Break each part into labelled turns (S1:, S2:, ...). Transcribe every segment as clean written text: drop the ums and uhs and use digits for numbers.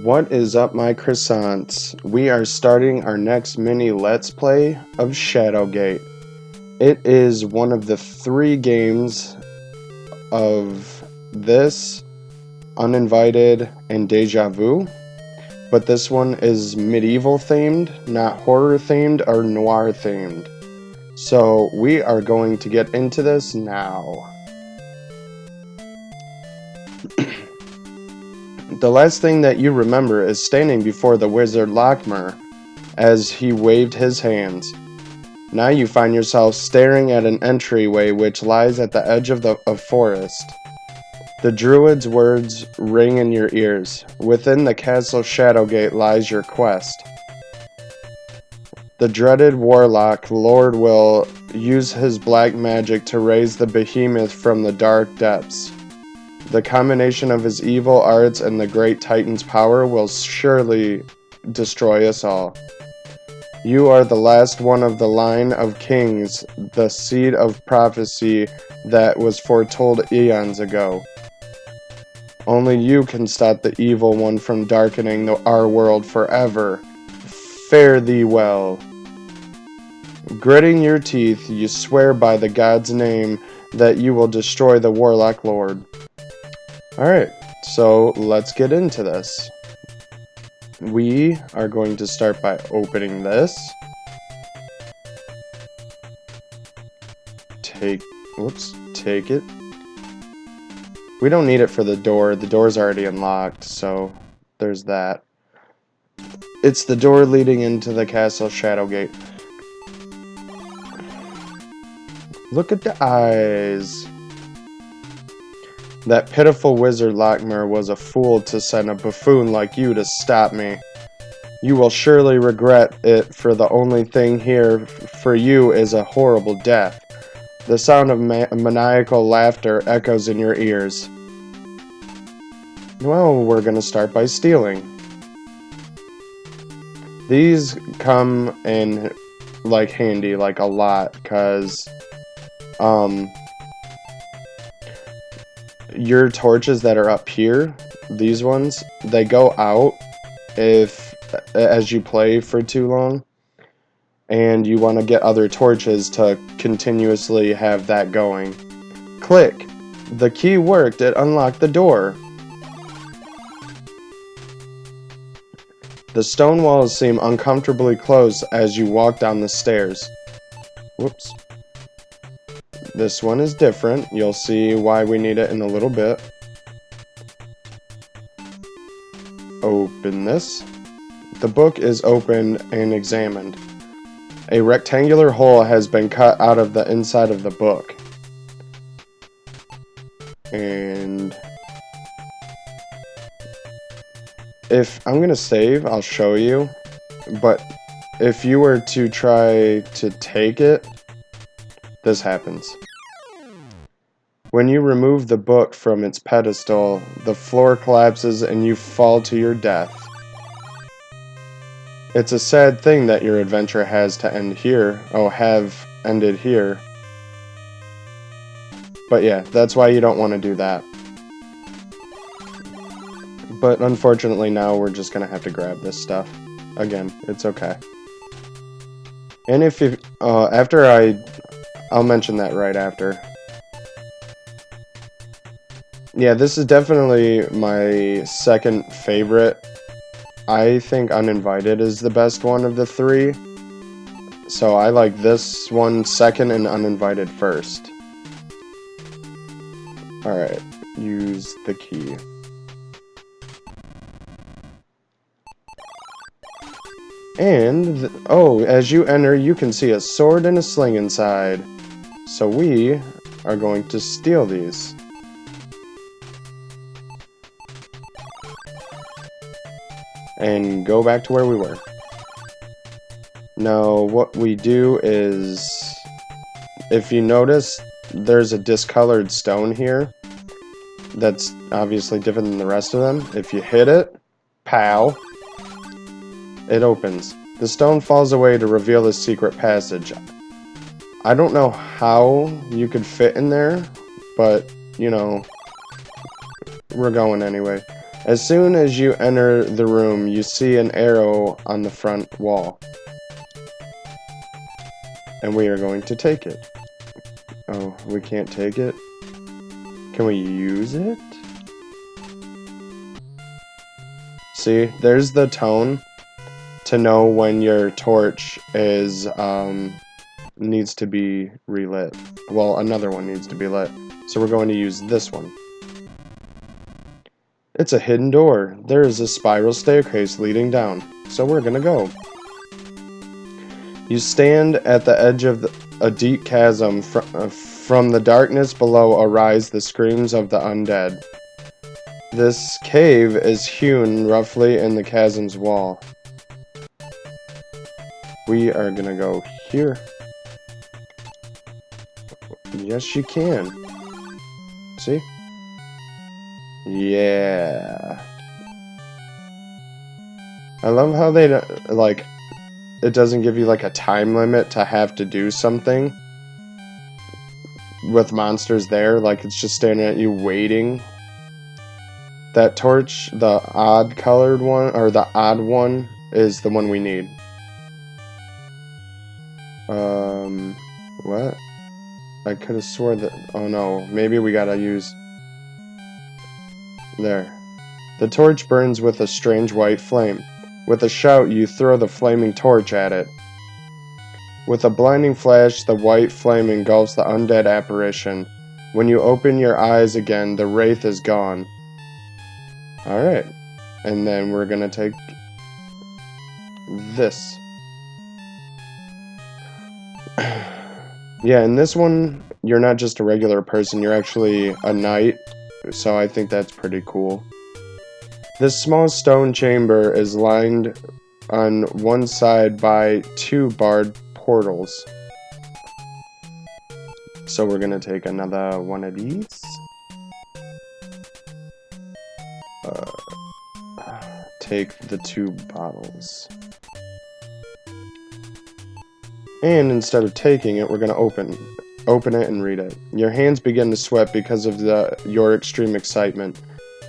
S1: What is up, my croissants? We are starting our next mini Let's Play of Shadowgate. It is one of the 3 games of this, Uninvited, and Deja Vu. But this one is medieval themed, not horror themed or noir themed. So we are going to get into this now. The last thing that you remember is standing before the wizard Lockmer as he waved his hands. Now you find yourself staring at an entryway which lies at the edge of the forest. The druid's words ring in your ears. Within the castle Shadowgate lies your quest. The dreaded warlock Lord will use his black magic to raise the behemoth from the dark depths. The combination of his evil arts and the great titan's power will surely destroy us all. You are the last one of the line of kings, the seed of prophecy that was foretold eons ago. Only you can stop the evil one from darkening our world forever. Fare thee well. Gritting your teeth, you swear by the god's name that you will destroy the warlock lord. Alright, so let's get into this. We are going to start by opening this. Take it. We don't need it for the door. The door's already unlocked, so there's that. It's the door leading into the castle Shadowgate. Look at the eyes. That pitiful wizard Lockmer was a fool to send a buffoon like you to stop me. You will surely regret it, for the only thing here for you is a horrible death. The sound of maniacal laughter echoes in your ears. Well, we're gonna start by stealing. These come in like handy, like a lot, cause your torches that are up here, these ones, they go out as you play for too long, and you want to get other torches to continuously have that going. Click! The key worked, it unlocked the door. The stone walls seem uncomfortably close as you walk down the stairs. Whoops. This one is different. You'll see why we need it in a little bit. Open this. The book is opened and examined. A rectangular hole has been cut out of the inside of the book. And if I'm gonna save, I'll show you. But if you were to try to take it, this happens. When you remove the book from its pedestal, the floor collapses and you fall to your death. It's a sad thing that your adventure has to end here. Oh, have ended here. But yeah, that's why you don't want to do that. But unfortunately now we're just gonna have to grab this stuff. Again, it's okay. And if you, I'll mention that right after. Yeah, this is definitely my second favorite. I think Uninvited is the best one of the 3. So I like this one second and Uninvited first. Alright, use the key. And, as you enter, you can see a sword and a sling inside. So we are going to steal these. And go back to where we were. Now, what we do is, if you notice, there's a discolored stone here. That's obviously different than the rest of them. If you hit it, pow, it opens. The stone falls away to reveal the secret passage. I don't know how you could fit in there, but, you know, we're going anyway. As soon as you enter the room, you see an arrow on the front wall. And we are going to take it. Oh, we can't take it? Can we use it? See, there's the tone to know when your torch is, needs to be relit. Well, another one needs to be lit. So we're going to use this one. It's a hidden door. There is a spiral staircase leading down. So we're gonna go. You stand at the edge of a deep chasm. From the darkness below arise the screams of the undead. This cave is hewn roughly in the chasm's wall. We are gonna go here. Yes, you can. See? Yeah. I love how they, like, it doesn't give you, like, a time limit to have to do something with monsters there. Like, it's just staring at you waiting. That torch, the odd colored one, or the odd one, is the one we need. What? I could have swore that, oh no, maybe we gotta use, there. The torch burns with a strange white flame. With a shout, you throw the flaming torch at it. With a blinding flash, the white flame engulfs the undead apparition. When you open your eyes again, the wraith is gone. Alright. And then we're gonna take this. Yeah, in this one, you're not just a regular person, you're actually a knight. So I think that's pretty cool. This small stone chamber is lined on one side by 2 barred portals. So we're gonna take another one of these. Take the 2 bottles. And instead of taking it, we're gonna open it and read it. Your hands begin to sweat because of your extreme excitement.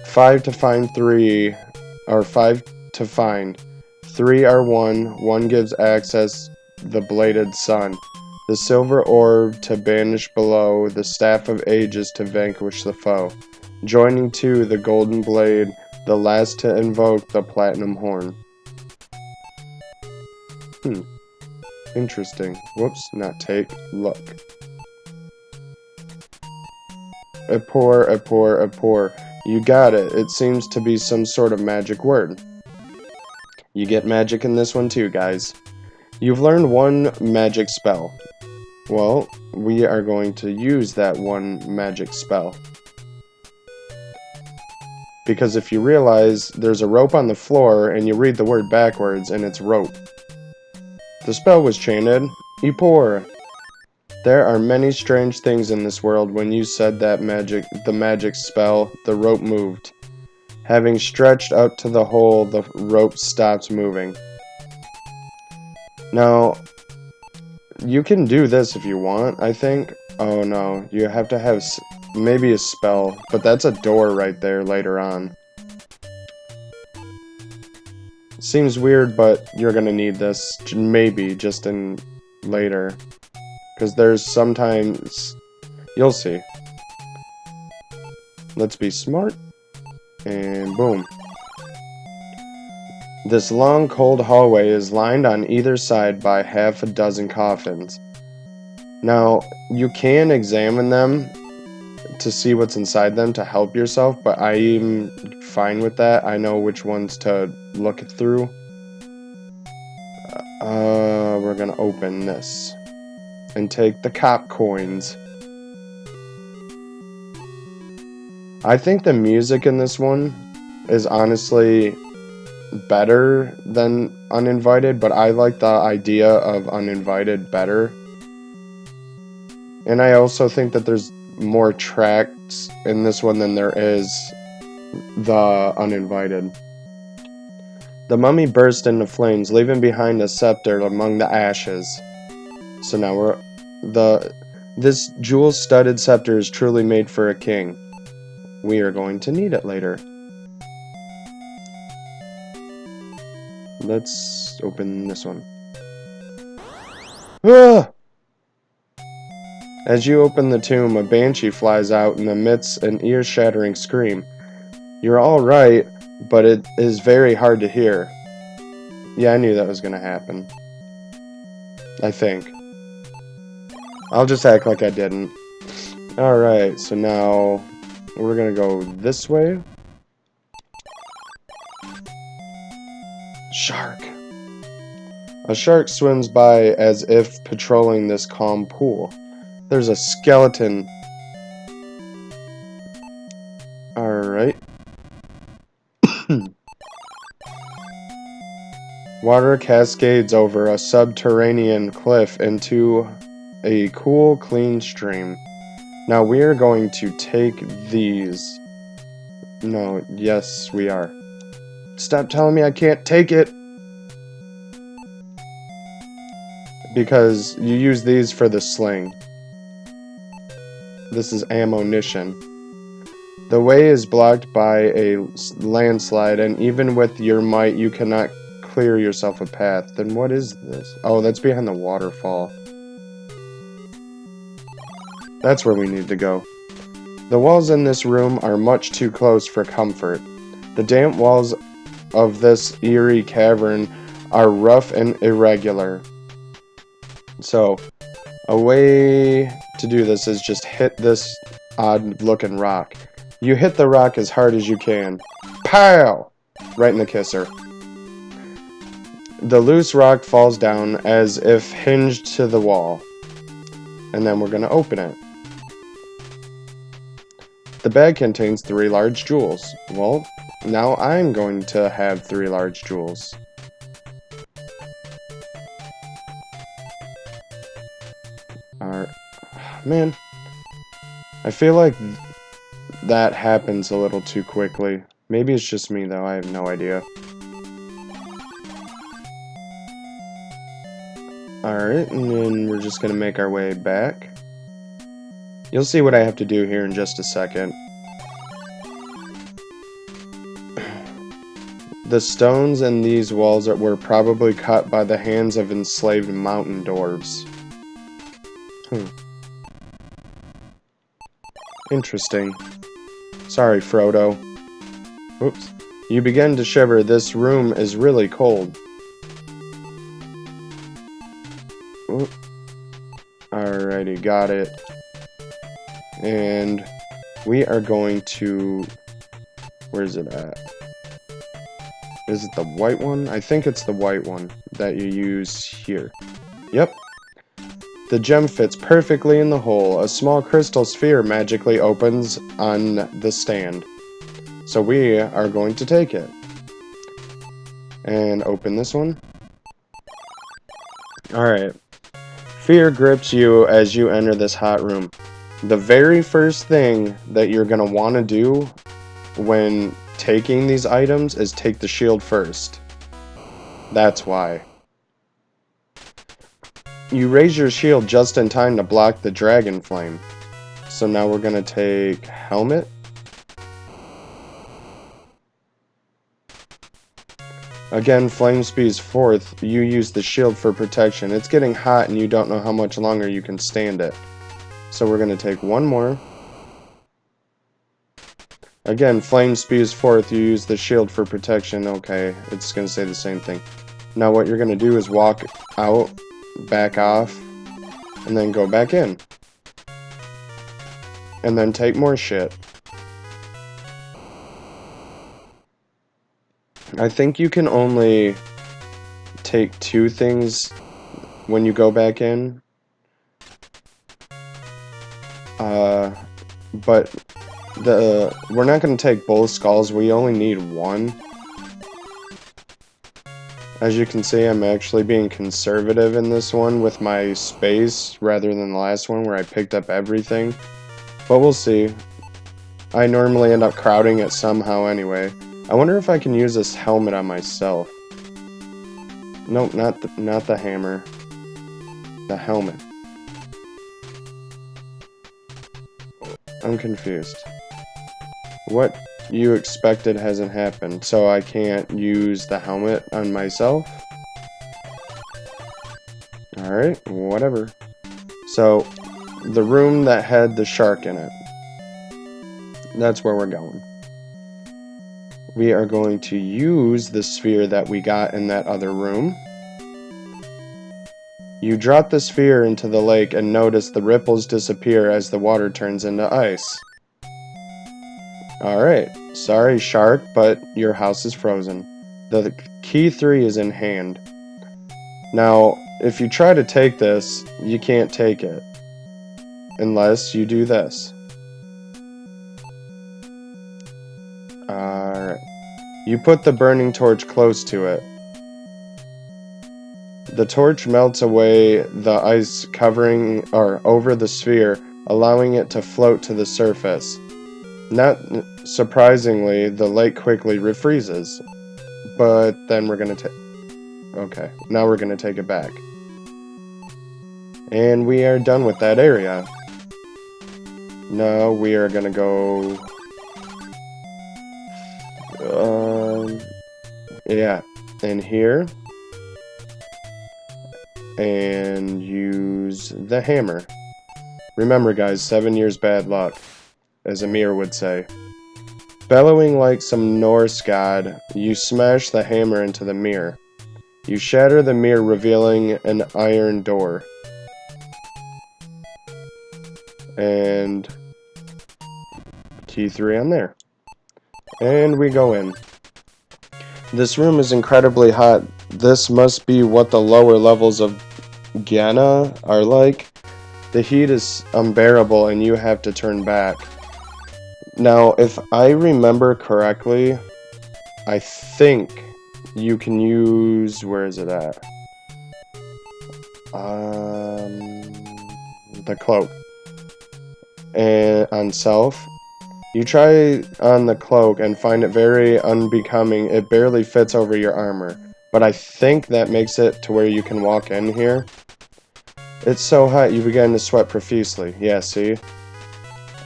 S1: 5 to find 3, or 5 to find. 3 are 1. 1 gives access the bladed sun. The silver orb to banish below. The staff of ages to vanquish the foe. Joining 2, the golden blade. The last to invoke the platinum horn. Interesting. Whoops, not take. Look. Appor. You got it. It seems to be some sort of magic word. You get magic in this one too, guys. You've learned 1 magic spell. Well, we are going to use that 1 magic spell. Because if you realize there's a rope on the floor and you read the word backwards and it's rope. The spell was chanted, Epor. There are many strange things in this world. When you said that the magic spell, the rope moved. Having stretched out to the hole, the rope stopped moving. Now, you can do this if you want, I think. Oh no, you have to have maybe a spell, but that's a door right there later on. Seems weird, but you're gonna need this, maybe, just in later. Because there's sometimes, you'll see. Let's be smart, and boom. This long, cold hallway is lined on either side by half a dozen coffins. Now, you can examine them to see what's inside them to help yourself, but I'm fine with that. I know which ones to look through. We're gonna open this and take the cop coins. I think the music in this one is honestly better than Uninvited, but I like the idea of Uninvited better. And I also think that there's more tracks in this one than there is the Uninvited. The mummy burst into flames, leaving behind a scepter among the ashes. So now this jewel-studded scepter is truly made for a king. We are going to need it later. let's open this one. Ah! As you open the tomb, a banshee flies out and emits an ear-shattering scream. You're alright, but it is very hard to hear. Yeah, I knew that was gonna happen. I think. I'll just act like I didn't. Alright, so now we're gonna go this way. Shark. A shark swims by as if patrolling this calm pool. There's a skeleton. Alright. Water cascades over a subterranean cliff into a cool, clean stream. Now we are going to take these. No, yes, we are. Stop telling me I can't take it! Because you use these for the sling. This is ammunition. The way is blocked by a landslide, and even with your might, you cannot clear yourself a path. Then what is this? Oh, that's behind the waterfall. That's where we need to go. The walls in this room are much too close for comfort. The damp walls of this eerie cavern are rough and irregular. So, a way to do this is just hit this odd-looking rock. You hit the rock as hard as you can. Pow! Right in the kisser. The loose rock falls down as if hinged to the wall. And then we're going to open it. The bag contains 3 large jewels. Well, now I'm going to have 3 large jewels. Alright. Man. I feel like that happens a little too quickly. Maybe it's just me, though. I have no idea. Alright, and then we're just going to make our way back. You'll see what I have to do here in just a second. The stones in these walls were probably cut by the hands of enslaved mountain dwarves. Interesting. Sorry, Frodo. Oops. You begin to shiver. This room is really cold. Oop. Alrighty, got it. And we are going to... Where's it at? Is it the white one? I think it's the white one that you use here. Yep. The gem fits perfectly in the hole. A small crystal sphere magically opens on the stand. So we are going to take it. And open this one. Alright. Fear grips you as you enter this hot room. The very first thing that you're going to want to do when taking these items is take the shield first. That's why. You raise your shield just in time to block the dragon flame. So now we're going to take helmet. Again, flame speeds forth. You use the shield for protection. It's getting hot and you don't know how much longer you can stand it. So we're going to take one more. Again, flame spews forth. You use the shield for protection. Okay, it's going to say the same thing. Now what you're going to do is walk out, back off, and then go back in. And then take more shit. I think you can only take 2 things when you go back in. But we're not going to take both skulls. We only need 1. As you can see, I'm actually being conservative in this one with my space rather than the last one where I picked up everything. But we'll see. I normally end up crowding it somehow anyway. I wonder if I can use this helmet on myself. Nope, not the hammer. The helmet. I'm confused. What you expected hasn't happened, so I can't use the helmet on myself. Alright, whatever. So, the room that had the shark in it. That's where we're going. We are going to use the sphere that we got in that other room. You drop the sphere into the lake and notice the ripples disappear as the water turns into ice. Alright, sorry shark, but your house is frozen. The key 3 is in hand. Now, if you try to take this, you can't take it. Unless you do this. Alright. You put the burning torch close to it. The torch melts away the ice covering or over the sphere, allowing it to float to the surface. Not surprisingly, the lake quickly refreezes. But then we're gonna take... Okay, now we're gonna take it back. And we are done with that area. Now we are gonna go... yeah, in here. And use the hammer. Remember guys, 7 years bad luck, as Amir would say. Bellowing like some Norse god, you smash the hammer into the mirror. You shatter the mirror, revealing an iron door. And key 3 on there. And we go in. This room is incredibly hot. This must be what the lower levels of Ghana are like. The heat is unbearable and you have to turn back. Now, if I remember correctly, I think you can use... Where is it at? The cloak. And on self. You try on the cloak and find it very unbecoming. It barely fits over your armor. But I think that makes it to where you can walk in here. It's so hot you begin to sweat profusely. Yeah, see?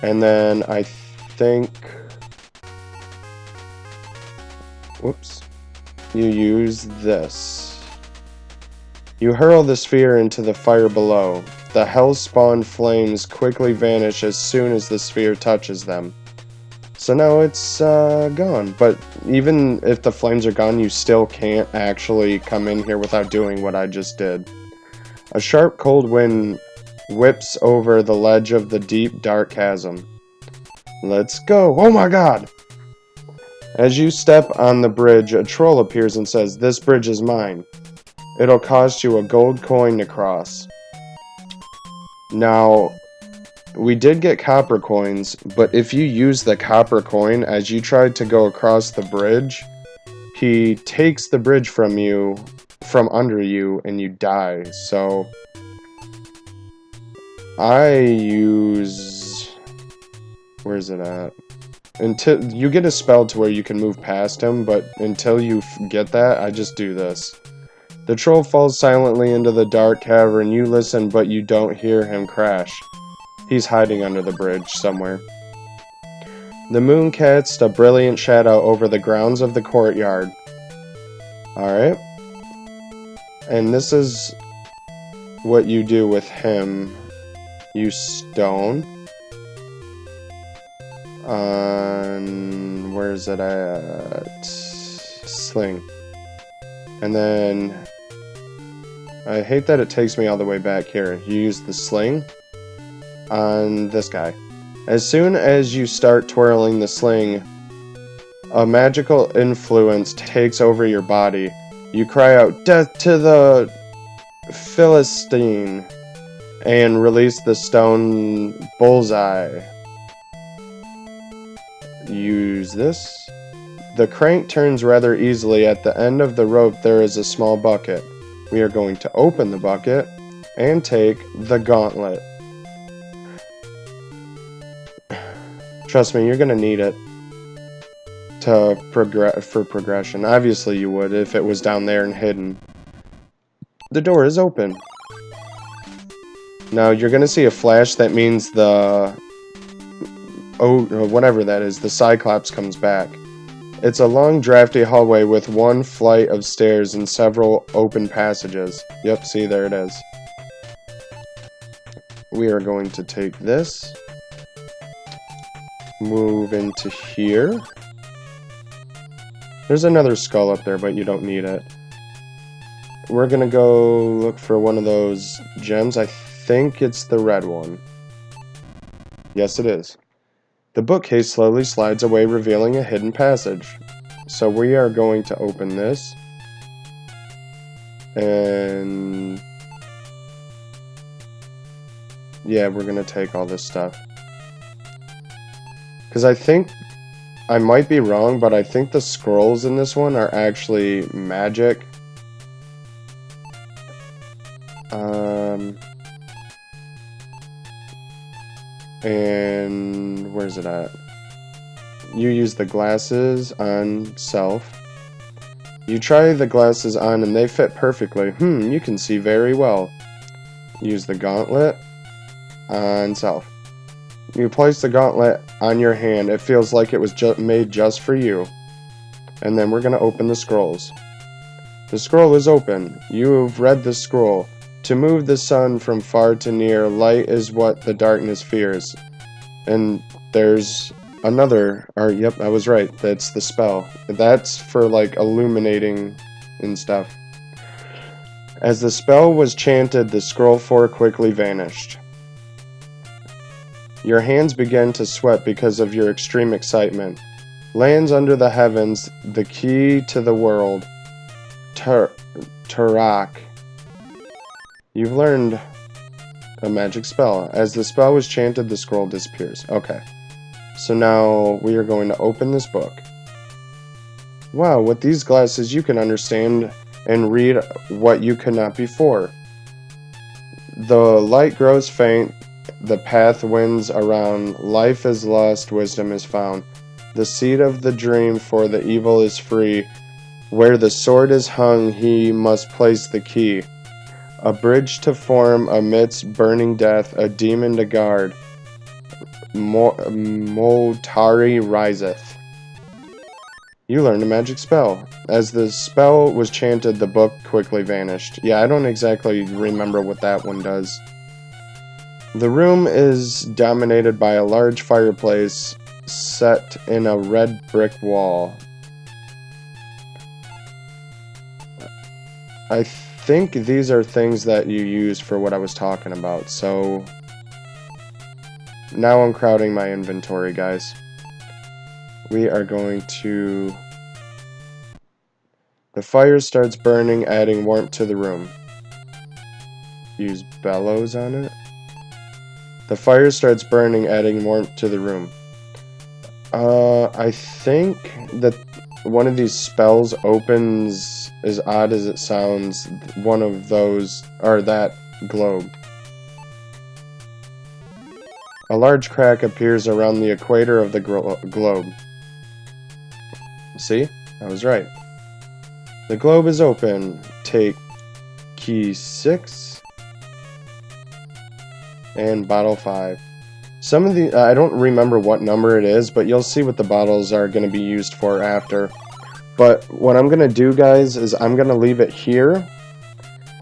S1: And then I think... Whoops. You use this. You hurl the sphere into the fire below. The hell-spawned flames quickly vanish as soon as the sphere touches them. So now it's gone, but even if the flames are gone, you still can't actually come in here without doing what I just did. A sharp cold wind whips over the ledge of the deep, dark chasm. Let's go! Oh my god! As you step on the bridge, a troll appears and says, "This bridge is mine. It'll cost you a gold coin to cross." Now... we did get copper coins, but if you use the copper coin as you tried to go across the bridge, he takes the bridge from you, from under you, and you die. So, I use... where's it at? Until you get a spell to where you can move past him, but until you get that, I just do this. The troll falls silently into the dark cavern. You listen, but you don't hear him crash. He's hiding under the bridge somewhere. The moon casts a brilliant shadow over the grounds of the courtyard. Alright. And this is what you do with him. You stone. Where's it at? Sling. And then... I hate that it takes me all the way back here. You use the sling on this guy. As soon as you start twirling the sling, a magical influence takes over your body. You cry out, "Death to the Philistine," and release the stone bullseye. Use this. The crank turns rather easily. At the end of the rope there is a small bucket. We are going to open the bucket and take the gauntlet. Trust me, you're gonna need it to for progression. Obviously you would if it was down there and hidden. The door is open. Now you're gonna see a flash. That means the whatever that is, the Cyclops comes back. It's a long, drafty hallway with one flight of stairs and several open passages. Yep, see, there it is. We are going to take this, move into here. There's another skull up there, but you don't need it. We're gonna go look for one of those gems. I think it's the red one. Yes, it is. The bookcase slowly slides away, revealing a hidden passage. So we are going to open this. And yeah, we're going to take all this stuff. Because I think, I might be wrong, but I think the scrolls in this one are actually magic. And where's it at? You use the glasses on self. You try the glasses on and they fit perfectly. You can see very well. Use the gauntlet on self. You place the gauntlet on your hand. It feels like it was made just for you. And then we're going to open the scrolls. The scroll is open. You have read the scroll. To move the sun from far to near, light is what the darkness fears. And there's another, yep, I was right, that's the spell. That's for, like, illuminating and stuff. As the spell was chanted, the scroll 4 quickly vanished. Your hands began to sweat because of your extreme excitement. Lands under the heavens, the key to the world. Turok. You've learned a magic spell. As the spell was chanted, the scroll disappears. Okay. So now we are going to open this book. Wow, with these glasses you can understand and read what you could not before. The light grows faint, the path winds around, life is lost, wisdom is found. The seed of the dream for the evil is free. Where the sword is hung, he must place the key. A bridge to form amidst burning death, a demon to guard. Motari riseth. You learned a magic spell. As the spell was chanted, the book quickly vanished. Yeah, I don't exactly remember what that one does. The room is dominated by a large fireplace set in a red brick wall. I think these are things that you use for what I was talking about, so now I'm crowding my inventory, guys. We are going to... The fire starts burning, adding warmth to the room. Use bellows on it. The fire starts burning, adding warmth to the room. I think that one of these spells opens, as odd as it sounds, one of those, or that globe. A large crack appears around the equator of the globe. See? I was right. The globe is open. Take key 6 and bottle 5. Some of the, I don't remember what number it is, but you'll see what the bottles are going to be used for after. But what I'm going to do, guys, is I'm going to leave it here,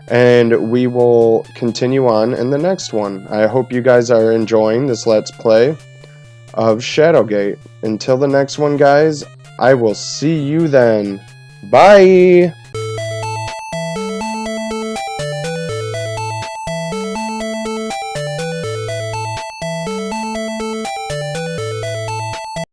S1: and we will continue on in the next one. I hope you guys are enjoying this Let's Play of Shadowgate. Until the next one, guys, I will see you then. Bye!